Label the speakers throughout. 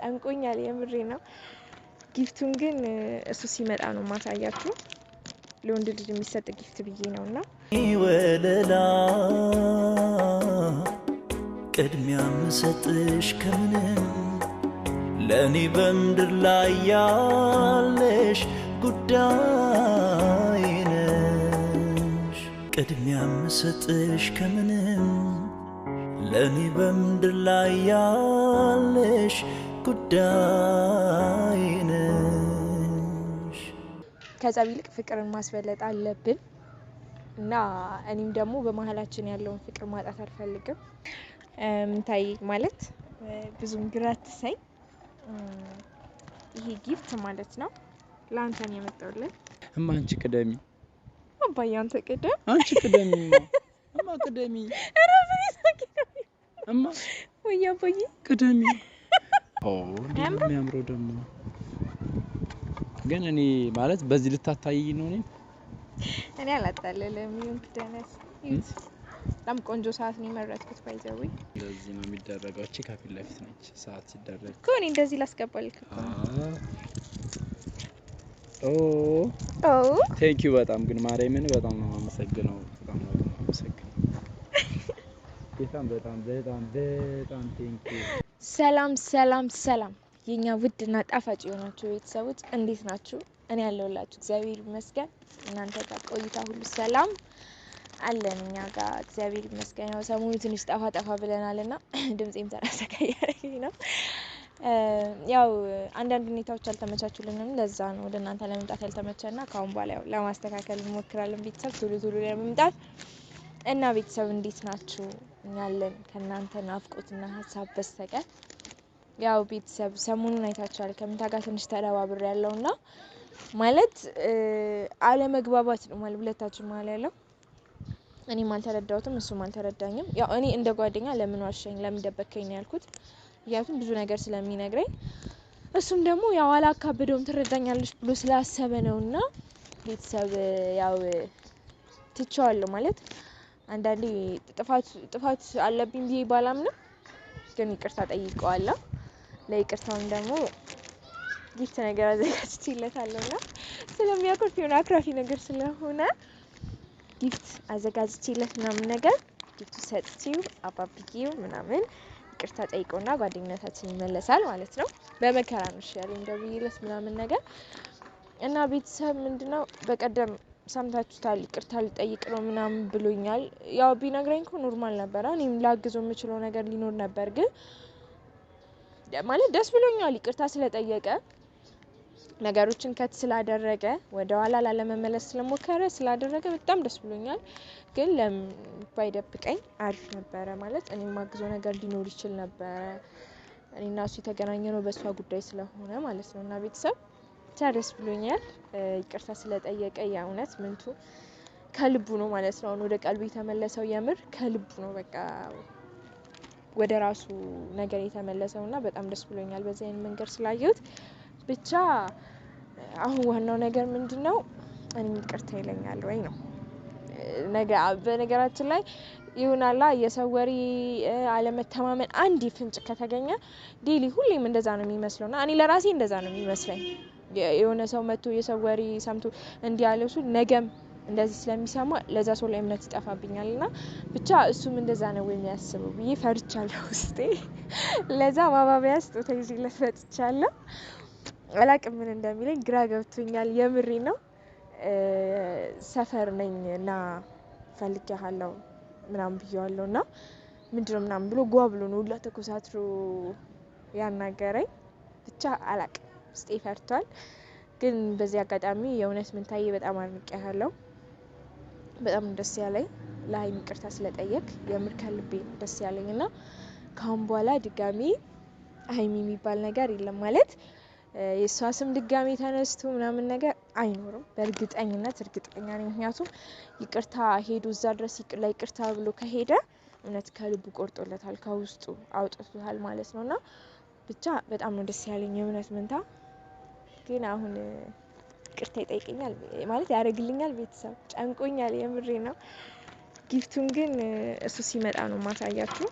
Speaker 1: ጨንቆኛል የምሬ ነው ጊፍቱን ግን እሱ ሲመጣ ነው ማሳያችሁ ለወንድ ልጅ የሚሰጥ ጊፍት ብዬ ነውና
Speaker 2: ወለላ ቅድሚያ ምሰጥሽ ከምንም ለኔ በምድር ላይ ያለሽ ጉዳይ ነሽ ቅድሚያ ምሰጥሽ ከምንም ለኔ በምድር ላይ ያለሽ ጉዳይ ነሽ
Speaker 1: ከዛ ቢልቅ ፍቅርን ማስበለጥ አለብን እና እኔም ደግሞ በመሃላችን ያለውን ፍቅር ማጣት አልፈልግም ታይ ማለት ብዙም ግራት ሳይ ይሄ ጊፍት ማለት ነው ላንተ ነው የመጣውልኝ
Speaker 3: እማ አንቺ ቅደሚ
Speaker 1: አባዬ አንተ ቅደም
Speaker 3: አንቺ ቅደሚ እማ ቅደሚ እማ
Speaker 1: ወይ አባዬ
Speaker 3: ቅደሚ የሚያምረው ደግሞ ግን እኔ ማለት በዚህ ልታታይኝ ነው
Speaker 1: እኔ አላጣለለም ይሁን ክደነስ በጣም ቆንጆ ሰዓት ነው የመረጥኩት ባይዘው
Speaker 3: እንደዚህ ነው የሚደረገው እቺ ከፊት ለፊት ነች ሰዓት ሲደረግ
Speaker 1: ኮኒ እንደዚህ ላስገባልክ
Speaker 3: ቴንክ ዩ በጣም ግን ማርያምን በጣም ነው የማመሰግነው በጣም ቴንክ ዩ
Speaker 1: ሰላም የኛ ውድና ጣፋጭ የሆናችሁ ቤተሰቦች እንዴት ናችሁ እኔ ያለሁላችሁ እግዚአብሔር ይመስገን እናንተ ጋር ቆይታ ሁሉ ሰላም አለን እኛ ጋር እግዚአብሔር ይመስገን ያው ሰሞኑን ትንሽ ጠፋ ብለናልና ድምጼም ተራሰከ ያረኝ ነው ያው አንዳንድ ሁኔታዎች አልተመቻቹልንም ለዛ ነው ወደ እናንተ ለመምጣት ያልተመቸና ካሁን በኋላ ያው ለማስተካከል እንሞክራለን ቤተሰብ ቶሎ ለመምጣት እና ቤተሰብ እንዴት ናችሁ እኛለን ከናንተ ናፍቆትና ሐሳብ በስተቀር ያው ቤተሰብ ሰሞኑን አይታችኋል ከምታ ጋር ትንሽ ተደባብር ያለውና ማለት አለመግባባት ነው ማለት ሁለታችን ማለት ያለው እኔም አልተረዳሁትም እሱም አልተረዳኝም ያው እኔ እንደ ጓደኛ ለምን ዋሸኝ ለምን ደበከኝ ነው ያልኩት ያቱን ብዙ ነገር ስለሚነግረኝ እሱም ደግሞ ያው አላካበደውም ትረዳኛለሽ ብሎ ስላሰበ ነውና ቤተሰብ ያው ትቻለሁ ማለት አንዳንዴ ጥፋት አለብኝ ብዬ ባላምንም ግን ይቅርታ ጠይቀዋለሁ ለይቅርታውን ደግሞ ጊፍት ነገር አዘጋጅቼለታለሁና ስለሚያኮርፍ የሆነ አክራፊ ነገር ስለሆነ ጊፍት አዘጋጅቼለት ምናምን ነገር ጊፍት ሰጥቼው አባብዬው ምናምን ይቅርታ ጠይቆና ጓደኝነታችን ይመለሳል ማለት ነው በመከራ ነው ያለኝ ደውዬለት ምናምን ነገር እና ቤተሰብ ምንድነው በቀደም ሰምታችሁታል ይቅርታ ልጠይቅ ነው ምናምን ብሎኛል ያው ቢነግረኝ እኮ ኖርማል ነበር እኔም ላግዘው የምችለው ነገር ሊኖር ነበር ግን ማለት ደስ ብሎኛል ይቅርታ ስለጠየቀ ነገሮችን ከት ስላደረገ ወደ ኋላ ላለመመለስ ስለሞከረ ስላደረገ በጣም ደስ ብሎኛል ግን ባይደብቀኝ አሪፍ ነበር ማለት እኔ ማግዘው ነገር ሊኖር ይችላል ነበር እኔና እሱ የተገናኘነው በሷ ጉዳይ ስለሆነ ማለት ነውና ቤተሰብ ደስ ብሎኛል ይቅርታ ስለጠየቀ ያውነት ምንቱ ከልቡ ነው ማለት ነው ወደ ቀልቡ የተመለሰው የምር ከልቡ ነው በቃ ወደ ራሱ ነገር የተመለሰውና በጣም ደስ ብሎኛል በዚህ አይነት መንገድ ስላየሁት ብቻ አሁን ዋናው ነገር ምንድነው እኔ ይቅርታ ይለኛል ወይ ነው በነገራችን ላይ ይሁንላ የሰው ወሬ አለመተማመን አንድ ፍንጭ ከተገኘ ዴሊ ሁሌም እንደዛ ነው የሚመስለውና እኔ ለራሴ እንደዛ ነው የሚመስለኝ የሆነ ሰው መጥቶ የሰው ወሬ ሰምቶ እንዲያለሱ ነገም እንደዚህ ስለሚሰማ ለዛ ሰው ላይ እምነት ይጠፋብኛልና ብቻ እሱም እንደዛ ነው የሚያስበው ብዬ ፈርቻለሁ ውስጤ ለዛ ማባቢያ ስጦታ ይዤለት ፈጥቻለሁ አላቅም ምን እንደሚለኝ ግራ ገብቶኛል የምሬ ነው ሰፈር ነኝና ፈልጌሃለሁ ምናምን ብየዋለሁና ምንድነው ምናምን ብሎ ጓብሎ ነው ሁላ ተኮሳትሮ ያናገረኝ ብቻ አላቅም ውስጤ ፈርቷል ግን በዚህ አጋጣሚ የእውነት ምንታዬ በጣም አድንቄሃለሁ በጣም ደስ ያለኝ ለሀይሚ ይቅርታ ስለጠየቅ የምር ከልቤ ደስ ያለኝና ካሁን በኋላ ድጋሚ ሀይሚ የሚባል ነገር የለም ማለት የሷ ስም ድጋሚ ተነስቶ ምናምን ነገር አይኖርም በእርግጠኝነት እርግጠኛ ነኝ ምክንያቱም ይቅርታ ሄዶ እዛ ድረስ ይቅርታ ብሎ ከሄደ እውነት ከልቡ ቆርጦለታል ከውስጡ አውጥቶታል ማለት ነውና ብቻ በጣም ነው ደስ ያለኝ የእውነት ምንታ ግን አሁን ይቅርታ ይጠይቀኛል ማለት ያረግልኛል ቤተሰብ ጨንቆኛል የምሬ ነው ጊፍቱን ግን እሱ ሲመጣ ነው ማሳያችሁ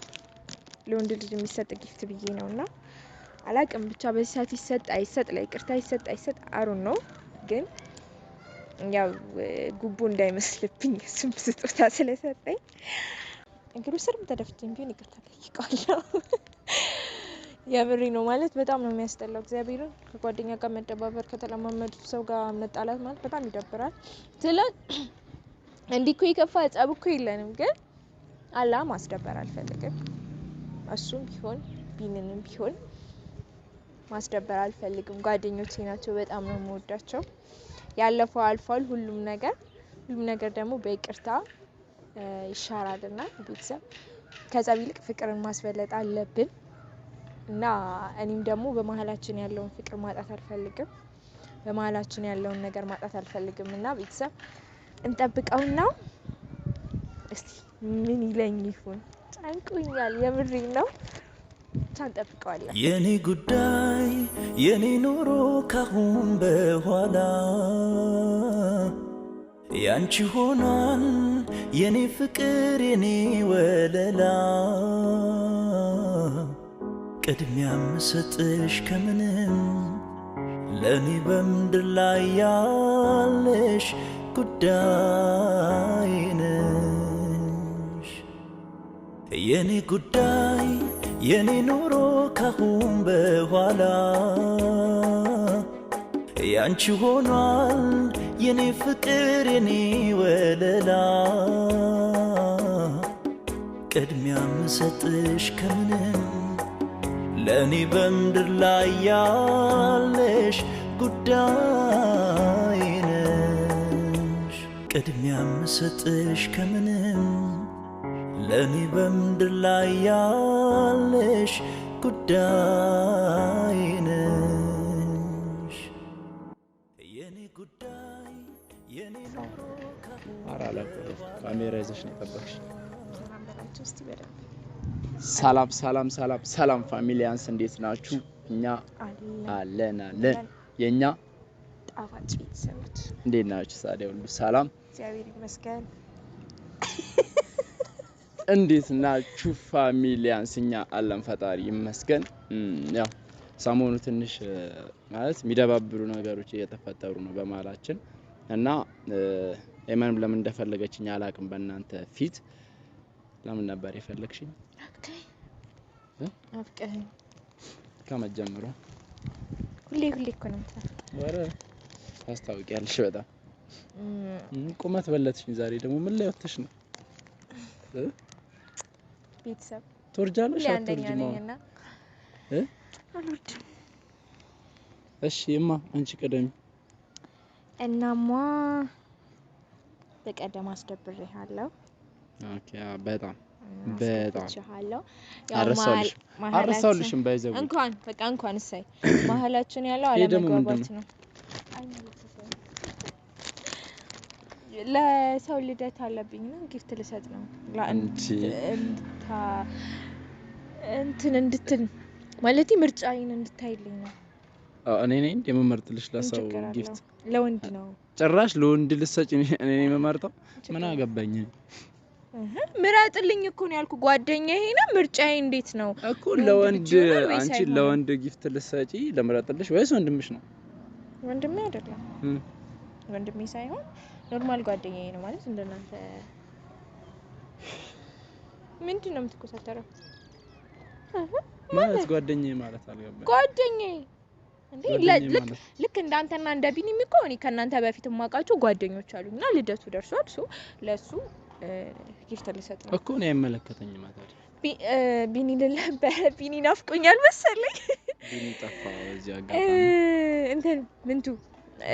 Speaker 1: ለወንድ ልጅ የሚሰጥ ጊፍት ብዬ ነውና አላቅም ብቻ በዚህ ሰዓት ይሰጥ አይሰጥ ለይቅርታ ይሰጥ አይሰጥ አሩን ነው ግን ያው ጉቡ እንዳይመስልብኝ እሱም ስጦታ ስለሰጠኝ እግሩ ስርም ተደፍቼም ቢሆን ይቅርታ ጠይቀዋለሁ። የምሬ ነው ማለት በጣም ነው የሚያስጠላው። እግዚአብሔርን ከጓደኛ ጋር መደባበር ከተለማመዱት ሰው ጋር መጣላት ማለት በጣም ይደብራል። እንዲህ እኮ የከፋ ጸብ እኮ የለንም ግን አላ ማስደበር አልፈልግም። እሱም ቢሆን ቢንንም ቢሆን ማስደበር አልፈልግም። ጓደኞቼ ናቸው በጣም ነው የምወዳቸው። ያለፈው አልፏል ሁሉም ነገር ደግሞ በይቅርታ ይሻራልና ቤተሰብ ከጸብ ይልቅ ፍቅርን ማስበለጥ አለብን እና እኔም ደግሞ በመሀላችን ያለውን ፍቅር ማጣት አልፈልግም። በመሀላችን ያለውን ነገር ማጣት አልፈልግም እና ቤተሰብ እንጠብቀውና እስቲ ምን ይለኝ ይሁን ጨንቆኛል። የምሬ ነው። እንጠብቀዋለን።
Speaker 2: የኔ ጉዳይ የኔ ኑሮ ካሁን በኋላ ያንቺ ሆኗል የኔ ፍቅር የኔ ወለላ ቅድሚያ ምሰጥሽ ከምንም ለኔ በምድር ላይ ያለሽ ጉዳይ ነሽ። የኔ ጉዳይ የኔ ኑሮ ካሁን በኋላ ያንቺ ሆኗል የኔ ፍቅር የኔ ወለላ ቅድሚያ ምሰጥሽ ከምንም ለኔ በምድር ላይ ያለሽ ጉዳይ ነሽ። ቅድሚያ ምሰጥሽ ከምንም ለኔ በምድር ላይ ያለሽ ጉዳይ ነሽ። የኔ ጉዳይ የኔ
Speaker 3: አራላ ካሜራ ይዘሽ ነው የጠበቅሽ። ሰላም ፋሚሊያንስ እንዴት ናችሁ? እኛ አለን የኛ
Speaker 1: ጣፋጭ ቤተሰቦች
Speaker 3: እንዴት ናችሁ? ታዲያ ሁሉ ሰላም
Speaker 1: እግዚአብሔር ይመስገን።
Speaker 3: እንዴት ናችሁ ፋሚሊያንስ? እኛ አለን ፈጣሪ ይመስገን። ያው ሰሞኑ ትንሽ ማለት የሚደባብሩ ነገሮች እየተፈጠሩ ነው በመሀላችን እና ኤማንም ለምን እንደፈለገችኝ አላቅም። በእናንተ ፊት ለምን ነበር የፈለግሽኝ?
Speaker 1: አፍቀኝ
Speaker 3: ከመጀመሩ
Speaker 1: ሁሌ እኮ ነው የምትናፍቀኝ።
Speaker 3: ወረ ታስታውቂያለሽ በጣም ቁመት በለጥሽኝ። ዛሬ ደግሞ ምን ላይ ወጥተሽ ነው?
Speaker 1: ቤተሰብ
Speaker 3: ትወርጃለሽ አትወርጂም?
Speaker 1: አልወርድም።
Speaker 3: እሺ እማ አንቺ ቀደም
Speaker 1: እናማ በቀደም አስደብሬሃለሁ።
Speaker 3: ኦኬ በጣም አረሳውልሽም ባይዘው
Speaker 1: እንኳን እሰይ መሀላችን ያለው አለመግባባት ነው። ለሰው ልደት አለብኝ ነው ጊፍት ልሰጥ ነው እንትን ማለት ምርጫዬን እንድታይልኝ ነው።
Speaker 3: እኔ ነኝ የምመርጥልሽ ለሰው ጊፍት?
Speaker 1: ለወንድ ነው
Speaker 3: ጭራሽ ለወንድ ልሰጪ እኔ የምመርጠው? ምን አገባኝ?
Speaker 1: ምራጥልኝ እኮ ነው ያልኩ። ጓደኛዬ ነው ምርጫዬ እንዴት ነው
Speaker 3: እኮ ለወንድ አንቺ ለወንድ ጊፍት ልሰጪ ለምራጥልሽ ወይስ ወንድምሽ ነው?
Speaker 1: ወንድሜ አይደለም ወንድሜ ሳይሆን ኖርማል ጓደኛዬ ነው ማለት እንደናንተ። ምንድን ነው የምትኮሳተረው?
Speaker 3: ማለት ጓደኛዬ ማለት አልገባኝ።
Speaker 1: ጓደኛዬ እንዴ ልክ እንዳንተና እንደ ቢኒም እኮ እኔ ከናንተ በፊት ማቃቸው ጓደኞች አሉኝና ልደቱ ደርሷል ሶ ለሱ ጊፍት ልሰጥ ነው
Speaker 3: እኮ ነው አይመለከተኝም ማለት
Speaker 1: ቢኒ ልነበረ ቢኒ ናፍቆኛል መሰለኝ።
Speaker 3: ቢኒ ጠፋ እዚህ አጋጣሚ
Speaker 1: እንትን ምንቱ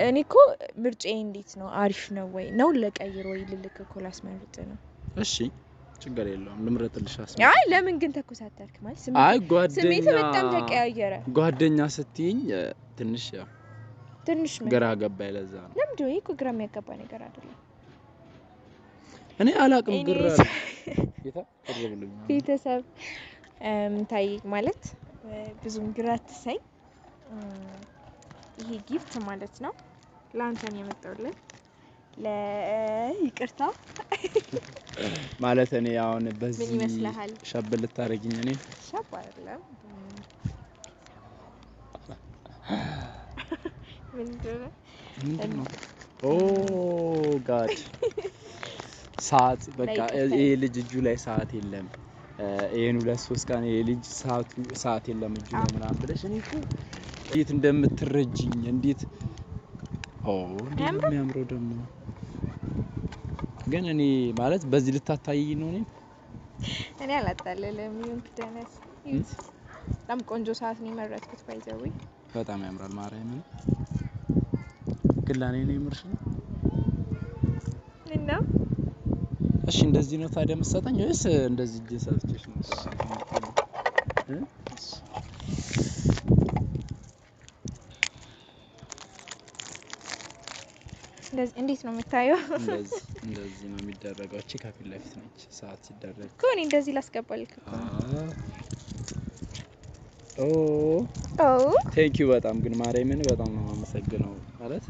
Speaker 1: እኔ እኮ ምርጫዬ እንዴት ነው አሪፍ ነው ወይ ነው ለቀይር ወይ ልልክ እኮ ላስመርጥ ነው።
Speaker 3: እሺ ችግር የለውም ልምረጥልሽ አስመርጥ።
Speaker 1: አይ ለምን ግን ተኮሳተርክ ማለት ስሜት በጣም ተቀያየረ።
Speaker 3: ጓደኛ ስትይኝ ትንሽ ግራ ገባኝ። ለዛ ነው
Speaker 1: ለምንድነው ይሄ ግራ የሚያጋባ ነገር አይደለም።
Speaker 3: እኔ አላቅም ግራ
Speaker 1: ቤተሰብ ታይ ማለት ብዙም ግራ አትሰኝ። ይሄ ጊፍት ማለት ነው ላንተ ነው የመጣውልኝ ለይቅርታ
Speaker 3: ማለት እኔ አሁን በዚህ
Speaker 1: ምን ይመስልሃል?
Speaker 3: ሸብ ልታረጊኝ? እኔ
Speaker 1: ሸብ አይደለም
Speaker 3: ምንድነው? ኦ ጋድ ሰዓት በቃ ይሄ ልጅ እጁ ላይ ሰዓት የለም። ይሄን 2-3 ቀን ይሄ ልጅ ሰዓት የለም እጁ ላይ ምናምን ብለሽ እኔ እኮ እንዴት እንደምትረጂኝ እንዴት እንዴት ነው የሚያምረው ደግሞ ግን እኔ ማለት በዚህ ልታታይኝ ነው
Speaker 1: እኔ አላጣለለም ይሁን ክደነስ በጣም ቆንጆ ሰዓት ነው የመረጥኩት ባይዘው
Speaker 3: በጣም ያምራል ማርያምን ግን ለኔ ነው የምርሽ ነው
Speaker 1: እና
Speaker 3: እሺ እንደዚህ ነው ታዲያ መሰጠኝ ወይስ እንደዚህ እጄ ሰጥቼሽ ነው
Speaker 1: እንደዚህ እንዴት ነው የምታየው
Speaker 3: እንደዚህ ነው የሚደረገው እቺ ከፊት ለፊት ነች ሰዓት ሲደረግ
Speaker 1: ኮኒ እንደዚህ ላስገባልክ
Speaker 3: ቴንክ ዩ በጣም ግን ማርያምን በጣም ነው የማመሰግነው ማለት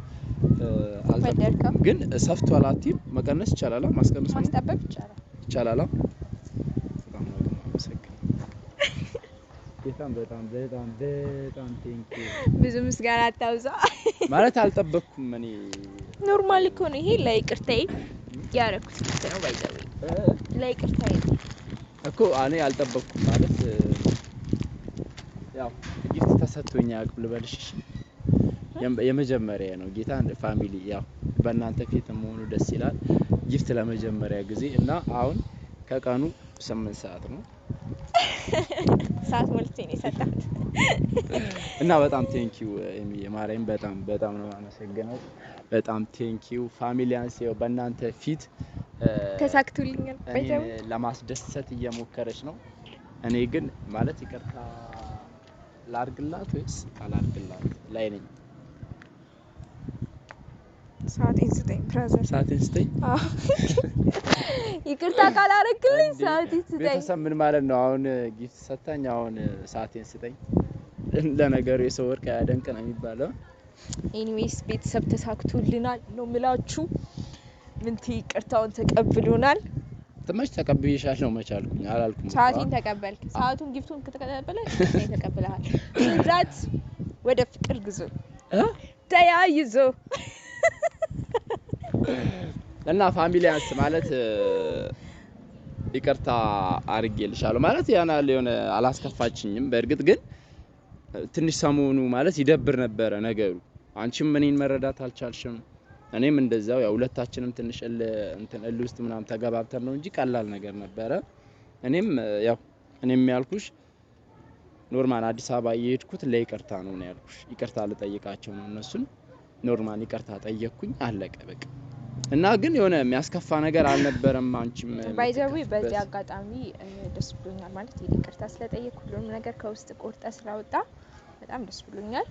Speaker 3: አልተበደልኩም ግን ሰፍቷል አትይም መቀነስ ይቻላል ማስቀነስ
Speaker 1: ማስጠበብ
Speaker 3: ይቻላል በጣም ነው የማመሰግነው በጣም ቴንክ ዩ
Speaker 1: ብዙ ምስጋና አታውዛ
Speaker 3: ማለት አልጠበቅኩም እኔ
Speaker 1: ኖርማል እኮ ነው ይሄ ለይቅርታዬ ያረኩት ነው ባይዘው ለይቅርታዬ
Speaker 3: እኮ እኔ አልጠበቅኩም ማለት ያው ጊፍት ተሰጥቶኛ አቅብል በልሽ የመጀመሪያ ነው ጌታ ፋሚሊ ያው በእናንተ ፊት መሆኑ ደስ ይላል ጊፍት ለመጀመሪያ ጊዜ እና አሁን ከቀኑ 8 ሰዓት ነው
Speaker 1: ሰዓት ሞልቼ ነው የሰጣት
Speaker 3: እና በጣም ቴንክ ዩ የማርያም በጣም ነው አመሰግናለሁ በጣም ቴንክ ዩ ፋሚሊያንስ ያው በእናንተ ፊት
Speaker 1: ተሳክቶልኛል ባይዘው
Speaker 3: ለማስደሰት እየሞከረች ነው እኔ ግን ማለት ይቅርታ ላርግላት ወይስ አላርግላት ላይ ነኝ
Speaker 1: ሰዓቴን ስጠኝ ብራዘር
Speaker 3: ሰዓቴን ስጠኝ
Speaker 1: ይቅርታ ካላረክልኝ ሰዓቴን ስጠኝ
Speaker 3: ቤተሰብ ምን ማለት ነው አሁን ጊፍት ሰጣኝ አሁን ሰዓቴን ስጠኝ ለነገሩ የሰው ወርቅ ያደንቅ ነው የሚባለው
Speaker 1: ኤኒዌይስ ቤተሰብ ተሳክቶልናል ነው ምላችሁ ምንት ይቅርታውን ተቀብሎናል
Speaker 3: ተመች ተቀብዬሻለሁ መቻልኩኝ አላልኩም
Speaker 1: ሰዓቴን ተቀበልክ ሰዓቱን ጊፍቱን ከተቀበለ እኔ ተቀበለሃል ስለዚህ ወደ ፍቅር ግዙ ተያይዞ
Speaker 3: እና ፋሚሊያንስ ማለት ይቅርታ አርጌልሻለሁ ማለት ያናል የሆነ አላስከፋችኝም በእርግጥ ግን ትንሽ ሰሞኑ ማለት ይደብር ነበር ነገሩ አንቺም እኔን መረዳት አልቻልሽም እኔም እንደዛው ያው ሁለታችንም ትንሽ እንትን ውስጥ ምናምን ተገባብተን ነው እንጂ ቀላል ነገር ነበር እኔም ያልኩሽ ኖርማል አዲስ አበባ እየሄድኩት ለይቅርታ ነው ያልኩሽ ይቅርታ ልጠይቃቸው ነው እነሱን ኖርማል ይቅርታ ጠየቅኩኝ አለቀ በቃ እና ግን የሆነ የሚያስከፋ ነገር አልነበረም አንቺም
Speaker 1: ባይዘዊ በዚህ አጋጣሚ ደስ ብሎኛል ማለት ይቅርታ ስለጠየቅኩ ሁሉም ነገር ከውስጥ ቆርጣ ስላወጣ በጣም ደስ ብሎኛል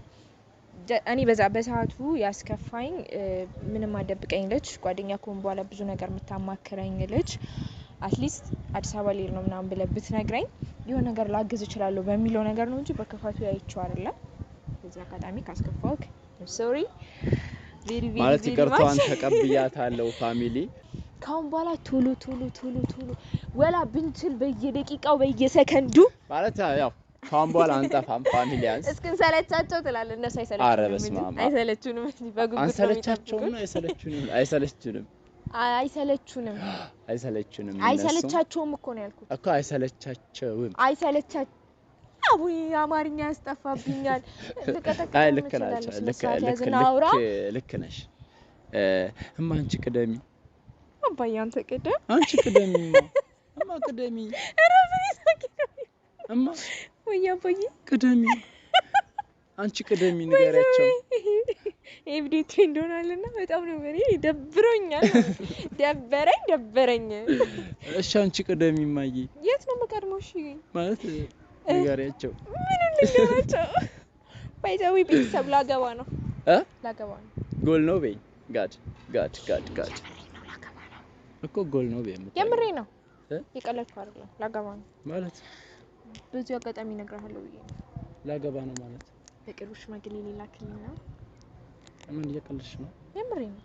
Speaker 1: እኔ በሰዓቱ ያስከፋኝ ምንም አደብቀኝ ልጅ ጓደኛ ኮን በኋላ ብዙ ነገር የምታማክረኝ ልጅ አትሊስት አዲስ አበባ ልሄድ ነው ምናምን ብለህ ብትነግረኝ የሆነ ነገር ላግዝ እችላለሁ በሚለው ነገር ነው እንጂ በከፋቱ ያይቼው አይደለም በዚህ አጋጣሚ ካስከፋውክ ሶሪ
Speaker 3: ማለት ይቅርታዋን ተቀብያታለሁ ፋሚሊ
Speaker 1: ካሁን በኋላ ቶሎ ወላ ብንችል በየደቂቃው በየሰከንዱ
Speaker 3: ማለት ያው ካሁን በኋላ አንጠፋም ፋሚሊያንስ
Speaker 1: እስኪን ሰለቻቸው ትላለህ እነሱ አይሰለቹንም በጉጉት
Speaker 3: አንሰለቻቸውም ነው
Speaker 1: አይሰለቻቸውም እኮ ነው ያልኩት
Speaker 3: እኮ አይሰለቻቸውም
Speaker 1: አቡይ አማርኛ ያስጠፋብኛል
Speaker 3: አይ ልክ ነሽ አንቺ ቅደሚ
Speaker 1: አባዬ አንተ ቅደም
Speaker 3: አንቺ ቅደሚማ እማ ቅደሚ እማ
Speaker 1: ወይ አባዬ
Speaker 3: ቅደሚ አንቺ ቅደሚ ንገሪያቸው
Speaker 1: ኤቭሪዴ እንደሆነልና በጣም ነው ደብሮኛል ደበረኝ
Speaker 3: እሺ አንቺ ቅደሚ ማዬ
Speaker 1: የት ነው መቀድመው እሺ
Speaker 3: ማለት ንገሪያቸው
Speaker 1: ምን እንደሆነቸው ባይዛዊ ቤተሰብ ላገባ ነው
Speaker 3: ጎል ነው በይ ጋድ እኮ ጎል ነው በይ
Speaker 1: የምሬ ነው ይቀለልኩ አይደለም ላገባ ነው
Speaker 3: ማለት
Speaker 1: በዚህ አጋጣሚ እነግርሃለሁ ብዬ ነው
Speaker 3: ላገባ ነው ማለት
Speaker 1: በቅርቡ ሽማግሌ ሊላክልኝ ነው
Speaker 3: ምን እየቀለድሽ ነው
Speaker 1: የምሬ ነው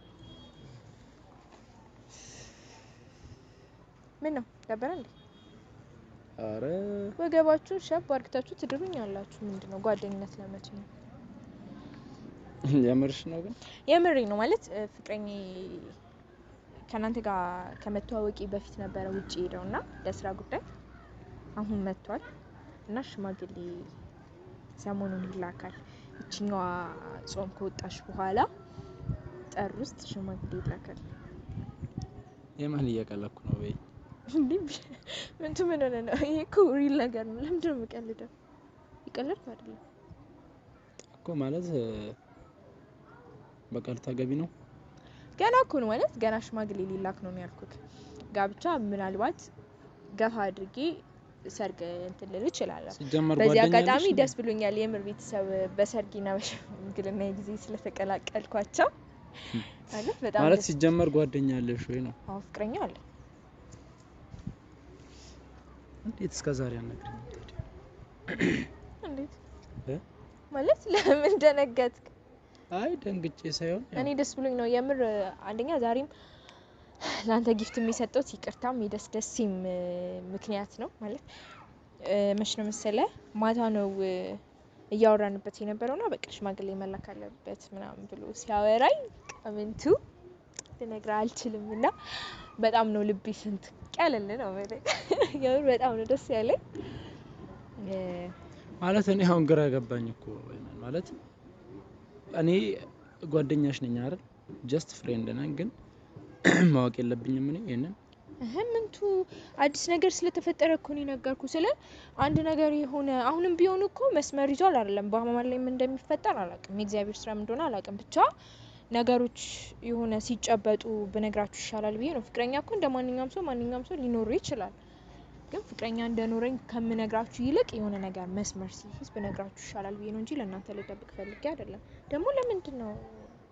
Speaker 1: ምን ነው ደበረ እንዴ
Speaker 3: አረ
Speaker 1: ወገባችሁ ሸብ አርግታችሁ ትድሩኛላችሁ ምንድነው ጓደኝነት ለመቼ ነው
Speaker 3: የምርሽ ነው ግን
Speaker 1: የምሬ ነው ማለት ፍቅረኛ ከናንተ ጋር ከመተዋወቂ በፊት ነበረ ውጪ ሄደውና ለስራ ጉዳይ አሁን መጥቷል እና ሽማግሌ ሰሞኑን ይላካል እቺኛዋ ጾም ከወጣሽ በኋላ ጥር ውስጥ ሽማግሌ ይላካል
Speaker 3: የማን እየቀለኩ ነው ወይ
Speaker 1: እንዴ ምን ሆነ ነው ይሄ እኮ ሪል ነገር ነው ለምንድን ነው የምቀልደው ይቀልድ አይደለም
Speaker 3: እኮ ማለት በቀል ታገቢ ነው
Speaker 1: ገና እኮ ነው ማለት ገና ሽማግሌ ሊላክ ነው ያልኩት ጋብቻ ምናልባት ገፋ አድርጌ ሰርግ እንትን ልል እችላለሁ በዚህ አጋጣሚ ደስ ብሎኛል የምር ቤተሰብ በሰርጊና በሽምግልና ጊዜ ስለተቀላቀልኳቸው ማለት በጣም
Speaker 3: ማለት ሲጀመር ጓደኛ አለሽ ወይ ነው
Speaker 1: አዎ ፍቅረኛ አለ
Speaker 3: እንዴት እስከ ዛሬ አልነገረኝ
Speaker 1: እንዴት ማለት ለምን ደነገጥክ
Speaker 3: አይ ደንግጬ ሳይሆን
Speaker 1: እኔ ደስ ብሎኝ ነው የምር አንደኛ ዛሬም ላንተ ጊፍት የሚሰጠው ይቅርታም ደስደስም ምክንያት ነው ማለት መች ነው መሰለ ማታ ነው እያወራንበት የነበረውና በቃ ሽማግሌ መላክ አለበት ምናምን ብሎ ሲያወራኝ ቀምንቱ ልነግርህ አልችልምና በጣም ነው ልቤ ስንት ቀለል ነው ማለት የምር በጣም ነው ደስ ያለኝ
Speaker 3: ማለት እኔ አሁን ግራ ገባኝ እኮ ማለት እኔ ጓደኛሽ ነኝ አይደል ጀስት ፍሬንድ ነን ግን ማወቅ የለብኝም እኔ እነን
Speaker 1: ምንቱ አዲስ ነገር ስለተፈጠረ እኮ ነው ነገርኩ ስለ አንድ ነገር የሆነ አሁንም ቢሆን እኮ መስመር ይዟል አይደለም በአማማል ላይ ምን እንደሚፈጠር አላውቅም የእግዚአብሔር ስራ ምን እንደሆነ አላውቅም ብቻ ነገሮች የሆነ ሲጨበጡ በነግራችሁ ይሻላል ብዬ ነው ፍቅረኛ እኮ እንደማንኛውም ሰው ሊኖር ይችላል ግን ፍቅረኛ እንደኖረኝ ከምነግራችሁ ይልቅ የሆነ ነገር መስመር ሲይዝ በነግራችሁ ይሻላል ብዬ ነው እንጂ ለእናንተ ልደብቅ ፈልጌ አይደለም ደግሞ ለምንድን ነው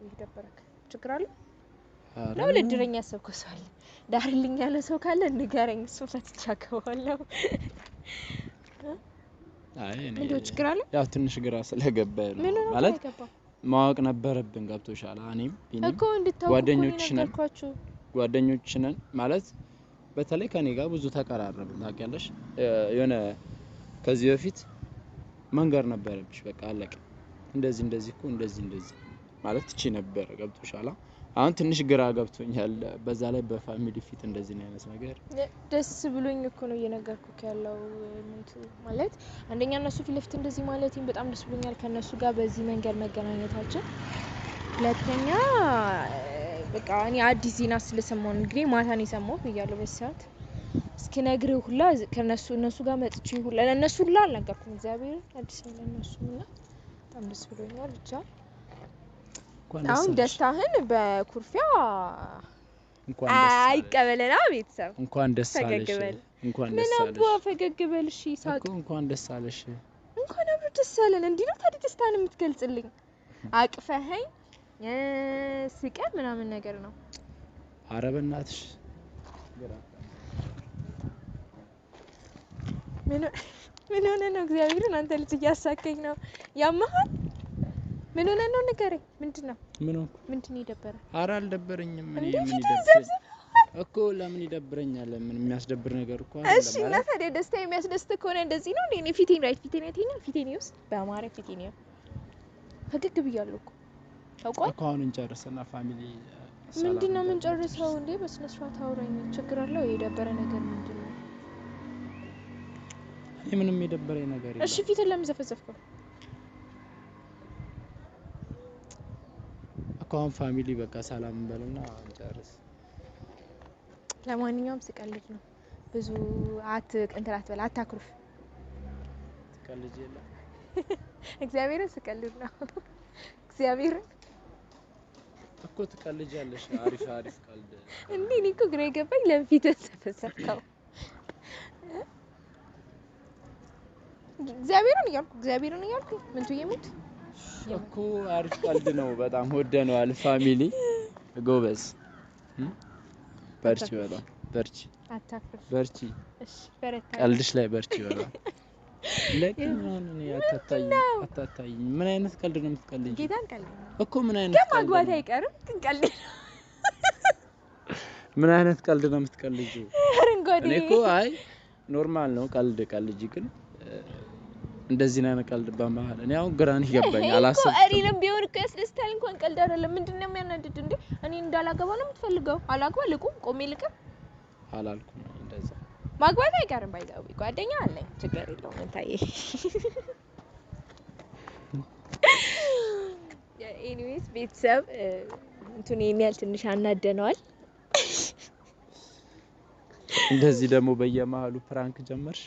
Speaker 1: ይደበረክ ችግር አለ ነው ለድረኛ ያሰብከው ሰው አለ ዳርልኝ ያለ ሰው ካለ ንገረኝ እሱ ፈትቻከዋለሁ
Speaker 3: አይ እኔ
Speaker 1: ምን ችግር አለ
Speaker 3: ያው ትንሽ ግራ ስለገባኝ ነው ማለት ማወቅ ነበረብን ገብቶሻል እኔም
Speaker 1: እኮ እንድታውቁ
Speaker 3: ጓደኞች ነን ማለት በተለይ ከኔ ጋር ብዙ ተቀራረብን ታውቂያለሽ የሆነ ከዚህ በፊት መንገር ነበረብሽ በቃ አለቀ እንደዚህ እኮ እንደዚህ ማለት እቺ ነበር ገብቶሻል አሁን ትንሽ ግራ ገብቶኛል በዛ ላይ በፋሚሊ ፊት እንደዚህ ነው ያነስ ነገር
Speaker 1: ደስ ብሎኝ እኮ ነው እየነገርኩክ ያለው ምንቱ ማለት አንደኛ እነሱ ፊት ለፊት እንደዚህ ማለትኝ በጣም ደስ ብሎኛል ከነሱ ጋር በዚህ መንገድ መገናኘታችን ሁለተኛ በቃ እኔ አዲስ ዜና ስለሰማሁ እንግዲህ ማታ ነው የሰማሁት ይያለው በሰዓት እስኪነግርህ ሁላ እነሱ ጋር መጥቼ ሁላ ለነሱ ሁላ አልነገርኩም እግዚአብሔር አዲስ ነው ለነሱና በጣም ደስ ብሎኛል ብቻ አሁን ደስታህን በኩርፊያ እንኳን ደስ አለሽ አይቀበለና ቤተሰብ እንኳን ደስ አለሽ ምን አባ ፈገግ በል እሺ ሳቅ
Speaker 3: እንኳን ደስ አለሽ
Speaker 1: እንኳን አብሮ ደስ አለን እንዴ ነው ታዲያ ደስታን የምትገልጽልኝ አቅፈኸኝ ስቀል ምናምን ነገር ነው
Speaker 3: ኧረ በእናትሽ ግራ
Speaker 1: ምን ሆነ ነው እግዚአብሔርን አንተ ልጅ እያሳከኝ ነው ያመሃል ምን ሆነ ነው ንገረኝ ምንድነው ምንድነው ይደበረ ኧረ
Speaker 3: አልደበረኝም ምን ይደብረኝ እኮ ለምን ይደብረኛል ምን የሚያስደብር ነገር እኮ አይደለም
Speaker 1: እሺ እና ታዲያ ደስታ የሚያስደስት ከሆነ እንደዚህ ነው እኔ ፊቴን ራይት ፊቴን ይውስ በአማረ ፊቴን ይው ፈገግ ብያለሁ እኮ ታውቋል
Speaker 3: እኮ አሁን እንጨርስና ፋሚሊ
Speaker 1: ምንድነው ምን ጨርሰው እንዴ በስነ ስርዓት አውራኝ ችግር አለው የደበረ ነገር ምንድነው
Speaker 3: ምንም የደበረኝ ነገር የለም
Speaker 1: እሺ ፊትን ለምን ዘፈዘፍከው
Speaker 3: አሁን ፋሚሊ በቃ ሰላም እንበልና እንጨርስ
Speaker 1: ለማንኛውም ስቀልድ ነው ብዙ እንትራት በላ አታክሩፍ
Speaker 3: ስቀልድ የለም
Speaker 1: እግዚአብሔርን ስቀልድ ነው እግዚአብሔርን
Speaker 3: እኮ ትቀልጃለሽ አሪፍ ቀልድ
Speaker 1: እንዴ እኮ ግራ ይገባኝ ለፊት ተፈሰከው እግዚአብሔርን እያልኩ ምን ትይሙት
Speaker 3: እኮ አሪፍ ቀልድ ነው በጣም ወደነዋል ፋሚሊ ጎበዝ በርቺ በጣም በርቺ
Speaker 1: እሺ በረታ
Speaker 3: ቀልድሽ ላይ በርቺ በጣም ለምን እኔ አታታይ ምን አይነት ቀልድ ነው የምትቀልጂ
Speaker 1: ጌታን ቀልድ
Speaker 3: እኮ ምን አይነት ቀልድ
Speaker 1: ማግባት አይቀርም ግን ቀልድ
Speaker 3: ምን አይነት ቀልድ ነው የምትቀልጂው
Speaker 1: አረንጓዴ
Speaker 3: እኔ እኮ አይ ኖርማል ነው ቀልድ ግን እንደዚህ ነው ቀልድ በመሃል እኔ አሁን ግራን ይገባኝ አላሰብኩም
Speaker 1: እኔንም ቢሆን እኮ ያስደስታል እንኳን ቀልድ አይደለም ምንድነው የሚያናድድ እንዴ እኔ እንዳላገባ ነው የምትፈልገው አላግባ ልቁም ቆሜ ልቀም
Speaker 3: አላልኩም እንደዛ
Speaker 1: ማግባት አይቀርም ባይዛው ጓደኛ አለኝ ችግር የለውም እንታዬ ኤኒዌይስ ቤተሰብ እንትን የሚያል ትንሽ አናደነዋል
Speaker 3: እንደዚህ ደግሞ በየመሃሉ ፕራንክ ጀመርሽ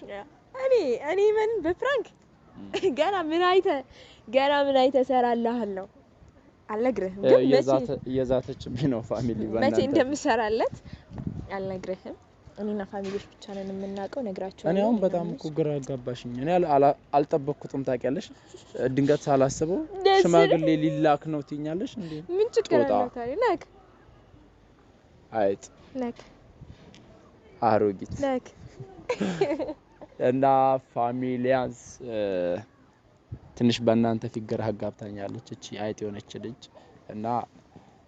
Speaker 1: እኔ ምን በፕራንክ ገና ምን አይተ ሰራልሃለሁ አልነግርህም ግን
Speaker 3: የዛተችብኝ ነው ፋሚሊ በእናንተ
Speaker 1: መቼ እንደምሰራለት አልነግርህም እኔና ፋሚሊዎች ብቻ ነን የምናውቀው ነግራቸዋለሁ
Speaker 3: እኔ አሁን በጣም እኮ ግራ አጋባሽኝ እኔ አልጠበቅኩትም ታውቂያለሽ ድንገት ሳላስበው ሽማግሌ ሊላክ ነው ትኛለሽ እንዴ
Speaker 1: ምን ችግር አለው ታዲያ ነክ
Speaker 3: አይት
Speaker 1: ነክ
Speaker 3: አሮጊት
Speaker 1: ነክ
Speaker 3: እና ፋሚሊያንስ ትንሽ በእናንተ ፊት ግራ አጋብታኛለች እቺ አይት የሆነች ልጅ እና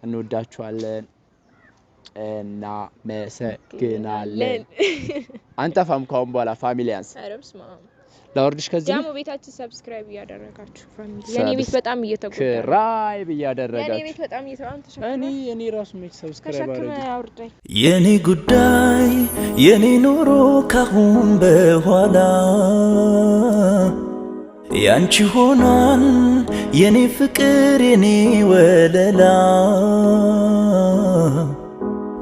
Speaker 3: እንወዳችኋለን እና መሰግናለን አንተፋም ካሁን በኋላ ፋሚሊያንስ
Speaker 1: አረብስማ
Speaker 3: ላወርድሽ ከዚህ
Speaker 1: ጃሞ ቤታችን ሰብስክራይብ ያደረጋችሁ ፋሚሊ የኔ ቤት በጣም እየተጎዳ
Speaker 3: ሰብስክራይብ ያደረጋችሁ
Speaker 1: የኔ ቤት በጣም እየተዋንተ
Speaker 3: እኔ ራሱ ሜክ ሰብስክራይብ አደረጋችሁ
Speaker 2: የኔ ጉዳይ የኔ ኑሮ ካሁን በኋላ ያንቺ ሆኗል የኔ ፍቅር የኔ ወለላ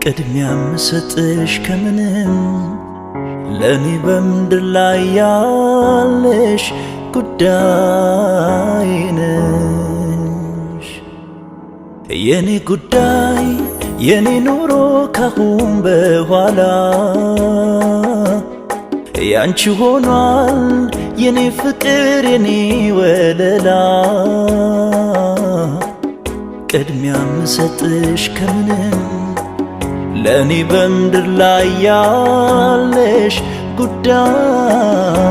Speaker 2: ቅድሚያ መስጠሽ ከምንም ለኔ በምድር ላይ ያለሽ ጉዳይ ነሽ የኔ ጉዳይ የኔ ኑሮ ካሁን በኋላ ያንቺ ሆኗል የኔ ፍቅር የኔ ወለላ ቅድሚያ መስጠሽ ከምንም ለኔ በምድር ላይ ያለሽ ጉዳይ